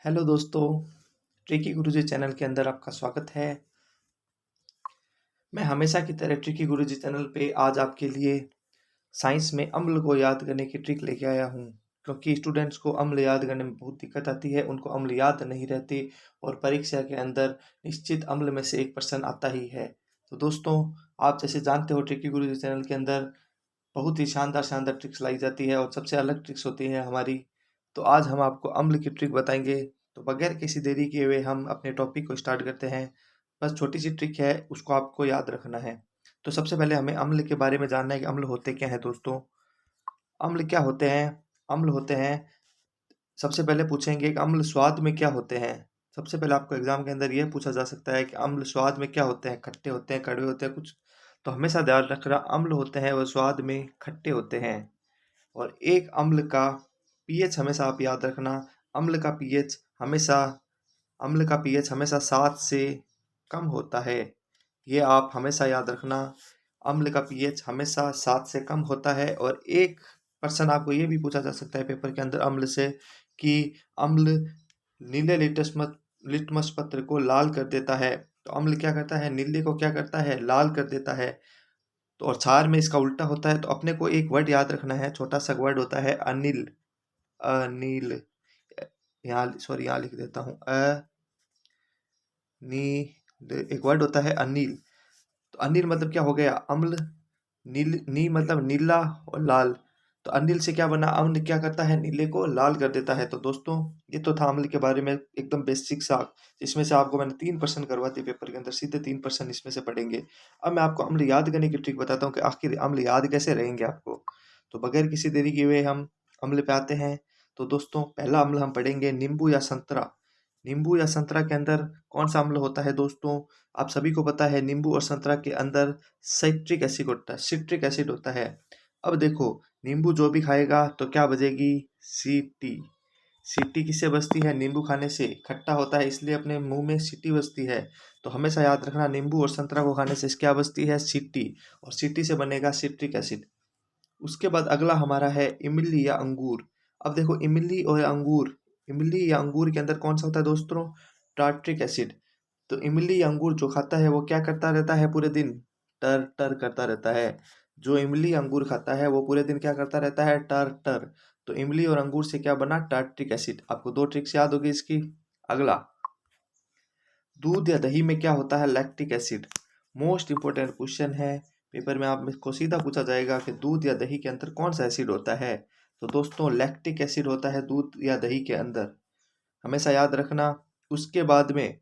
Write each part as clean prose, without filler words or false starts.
Hello दोस्तों, tricky गुरुजी channel के अंदर आपका स्वागत है। मैं हमेशा की तरह ट्रिकी गुरुजी चैनल पे आज आपके लिए साइंस में अम्ल को याद करने की ट्रिक लेके आया हूँ। क्योंकि स्टूडेंट्स को अम्ल याद करने में बहुत दिक्कत आती है, उनको अम्ल याद नहीं रहती और परीक्षा के अंदर निश्चित अम्ल में से एक प्रश्न आता ही है। तो दोस्तों, आप जैसे जानते हो ट्रिकी गुरुजी चैनल के अंदर बहुत ही शानदार शानदार ट्रिक्स लाई जाती है और सबसे अलग ट्रिक्स होती है हमारी। तो आज हम आपको अम्ल की ट्रिक बताएंगे। तो बगैर किसी देरी किए हुए हम अपने टॉपिक को स्टार्ट करते हैं। बस छोटी सी ट्रिक है, उसको आपको याद रखना है। तो सबसे पहले हमें अम्ल के बारे में जानना है कि अम्ल होते क्या हैं दोस्तों। अम्ल क्या होते हैं? अम्ल होते हैं, सबसे पहले पूछेंगे कि अम्ल स्वाद में क्या होते हैं। सबसे पहले आपको एग्जाम के अंदर यह पूछा जा सकता है कि अम्ल स्वाद में क्या होते हैं, खट्टे होते हैं, कड़वे होते हैं कुछ। तो हमेशा ध्यान रखना, अम्ल होते हैं वह स्वाद में खट्टे होते हैं। और एक पीएच हमेशा आप याद रखना। अम्ल का पीएच हमेशा अम्ल का पीएच हमेशा 7 से कम होता है। ये आप हमेशा याद रखना। अम्ल का पीएच हमेशा 7 से कम होता है। और एक प्रश्न आपको ये भी पूछा जा सकता है पेपर के अंदर अम्ल से कि अम्ल नीले लिटमस पत्र को लाल कर देता है। तो अम्ल क्या करता है? नीले को क्या करता है? लाल कर देता है। तो और क्षार में इसका उल्टा होता है। तो अपने को एक वर्ड याद रखना है, छोटा सा वर्ड होता है अनिल। अनिल, यहाँ सॉरी, यहाँ लिख देता हूँ एक वर्ड होता है अनिल। तो अनिल मतलब क्या हो गया? अम्ल। नी मतलब नीला और लाल। तो अनिल से क्या बना? अम्ल क्या करता है? नीले को लाल कर देता है। तो दोस्तों, ये तो था अम्ल के बारे में एकदम बेसिक सा, जिसमें से आपको मैंने 3% करवाती पेपर के अंदर, सीधे 3% इसमें से पढ़ेंगे। अब मैं आपको अम्ल याद करने की ट्रिक बताता हूँ कि आखिर अम्ल याद कैसे रहेंगे आपको। तो बगैर किसी देरी किए हुए हम अम्ल पे आते हैं। तो दोस्तों, पहला अम्ल हम पढ़ेंगे नींबू या संतरा। नींबू या संतरा के अंदर कौन सा अम्ल होता है दोस्तों? आप सभी को पता है नींबू और संतरा के अंदर सिट्रिक एसिड होता है। अब देखो, नींबू जो भी खाएगा तो क्या बजेगी? सीटी। सीटी किससे बजती है? नींबू खाने से। खट्टा होता है इसलिए अपने मुंह में सीटी बजती है। तो हमेशा याद रखना, नींबू और संतरा को खाने से क्या बजती है? सीटी। और सीटी से बनेगा सिट्रिक एसिड। उसके बाद अगला हमारा है इमली या अंगूर। अब देखो, इमली या अंगूर के अंदर कौन सा होता है दोस्तों? Tartaric acid. तो इमली या अंगूर जो खाता है वो क्या करता रहता है पूरे दिन? टर टर करता रहता है। जो इमली अंगूर खाता है वो पूरे दिन क्या करता रहता है? टर टर। तो इमली और अंगूर से क्या बना? Tartaric acid. आपको दो ट्रिक्स याद होगी इसकी। अगला, दूध या दही में क्या होता है? Lactic acid. Most important question है, पेपर में आपको सीधा पूछा जाएगा कि दूध या दही के अंदर कौन सा एसिड होता है। तो दोस्तों, लैक्टिक एसिड होता है दूध या दही के अंदर, हमेशा याद रखना। उसके बाद में,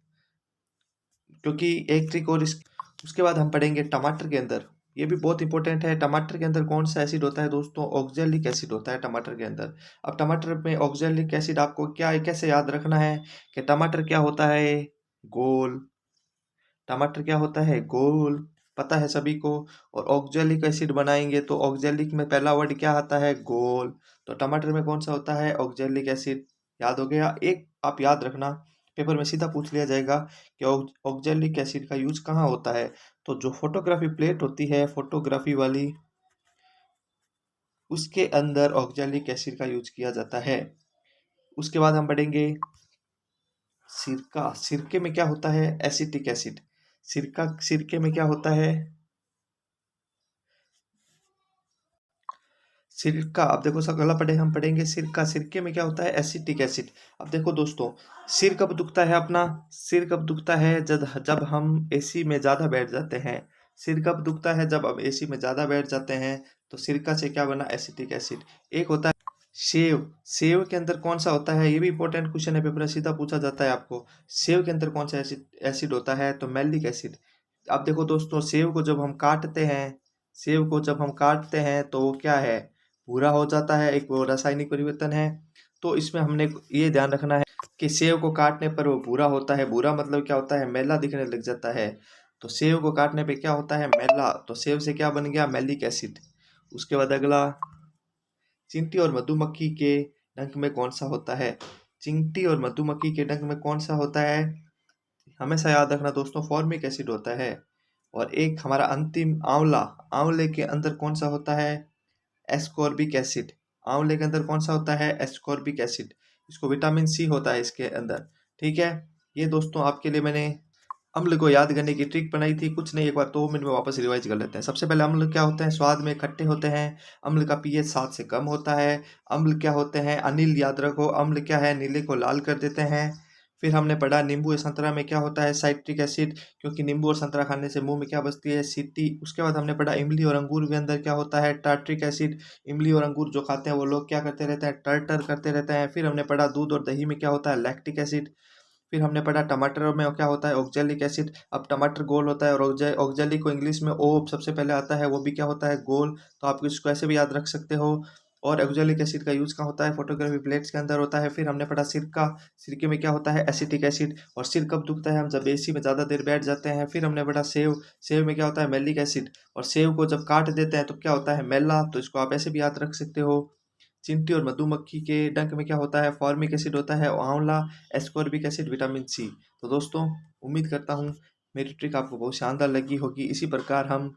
क्योंकि एक ट्रिक और उसके बाद हम पढ़ेंगे टमाटर के अंदर। ये भी बहुत इंपॉर्टेंट है। टमाटर के अंदर कौन सा एसिड होता है दोस्तों? ऑक्जेलिक एसिड होता है टमाटर के अंदर। अब टमाटर में ऑक्जेलिक एसिड आपको क्या कैसे याद रखना है कि टमाटर क्या होता है? गोल। टमाटर क्या होता है? गोल। पता है सभी को। और ऑक्जेलिक एसिड बनाएंगे तो ऑक्जेलिक में पहला वर्ड क्या आता है? गोल। तो टमाटर में कौन सा होता है? Oxalic acid. याद हो गया। एक आप याद रखना, पेपर में सीधा पूछ लिया जाएगा कि ऑक्जेलिक एसिड का यूज कहाँ होता है। तो जो फोटोग्राफी प्लेट होती है, फोटोग्राफी वाली, उसके अंदर ऑक्जेलिक एसिड का यूज किया जाता है। उसके बाद हम पढ़ेंगे सिरका। सिरके में क्या होता है? Acetic acid. सिरके में क्या होता है? सिरका। अब देखो, सब अगला हम पढ़ेंगे सिरका। सिरके में क्या होता है? Acetic acid. अब देखो दोस्तों, सिर कब दुखता है अपना? सिर कब दुखता है? जब जब हम एसी में ज्यादा बैठ जाते हैं। सिर कब दुखता है? जब हम एसी में ज्यादा बैठ जाते हैं। तो सिरका से क्या बना? Acetic acid. एक होता है सेव। सेव के अंदर कौन सा होता है? ये भी इंपॉर्टेंट क्वेश्चन है, पेपर में सीधा पूछा जाता है आपको। सेव के अंदर कौन सा एसिड एसिड होता है? तो मैलिक एसिड। अब देखो दोस्तों, सेव को जब हम काटते हैं तो वो क्या है? भूरा हो जाता है। एक वो रासायनिक परिवर्तन है। तो इसमें हमने ये ध्यान रखना है कि सेव को काटने पर वो भूरा होता है। भूरा मतलब क्या होता है? मैला दिखने लग जाता है। तो सेव को काटने पे क्या होता है? मैला। तो सेव से क्या बन गया? Malic acid. उसके बाद अगला, चींटी और मधुमक्खी के डंक में कौन सा होता है? चींटी और मधुमक्खी के डंक में कौन सा होता है? हमेशा याद रखना दोस्तों, फॉर्मिक एसिड होता है। और एक हमारा अंतिम, आंवला। आंवले के अंदर कौन सा होता है? Ascorbic acid. आंवले के अंदर कौन सा होता है? Ascorbic acid. इसको विटामिन सी होता है इसके अंदर। ठीक है, ये दोस्तों आपके लिए मैंने अम्ल को याद करने की ट्रिक बनाई थी। कुछ नहीं, एक बार 2 मिनट में वापस रिवाइज कर लेते हैं। सबसे पहले अम्ल क्या होते हैं? स्वाद में खट्टे होते हैं। अम्ल का पीएच 7 से कम होता है। अम्ल क्या होते हैं? अनिल याद रखो। अम्ल क्या है? नीले को लाल कर देते हैं। फिर हमने पढ़ा नींबू या संतरा में क्या होता है? साइट्रिक एसिड, क्योंकि नींबू और संतरा खाने से मुंह में क्या बचती है? सीटी। उसके बाद हमने पढ़ा इमली और अंगूर के अंदर क्या होता है? Tartaric acid. इमली और अंगूर जो खाते हैं वो लोग क्या करते रहते हैं? टर्टर करते रहते हैं। फिर हमने पढ़ा दूध और दही में क्या होता है? Lactic acid. फिर हमने पढ़ा टमाटर में क्या होता है? Oxalic acid. अब टमाटर गोल होता है और ऑक्जेलिक को इंग्लिश में ओ सबसे पहले आता है, वो भी क्या होता है? गोल। तो आप इसको ऐसे भी याद रख सकते हो। और ऑक्जेलिक एसिड का यूज कहाँ होता है? फोटोग्राफी प्लेट्स के अंदर होता है। फिर हमने पढ़ा सिरका। सिरके में क्या होता है? Acetic acid. और सिर कब दुखता है? हम जब एसी में ज़्यादा देर बैठ जाते हैं। फिर हमने पढ़ा सेव। सेव में क्या होता है? Malic acid. और सेव को जब काट देते हैं तो क्या होता है? मैला। तो इसको आप ऐसे भी याद रख सकते हो। चींटी और मधुमक्खी के डंक में क्या होता है? फॉर्मिक एसिड होता है। आंवला, एस्कॉर्बिक एसिड, विटामिन सी। तो दोस्तों, उम्मीद करता हूँ मेरी ट्रिक आपको बहुत शानदार लगी होगी। इसी प्रकार हम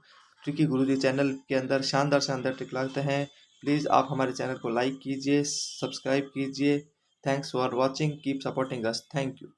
ट्रिकी गुरुजी चैनल के अंदर शानदार शानदार ट्रिक लाते हैं। प्लीज़ आप हमारे चैनल को लाइक कीजिए, सब्सक्राइब कीजिए। Thanks for watching, keep supporting us. Thank you.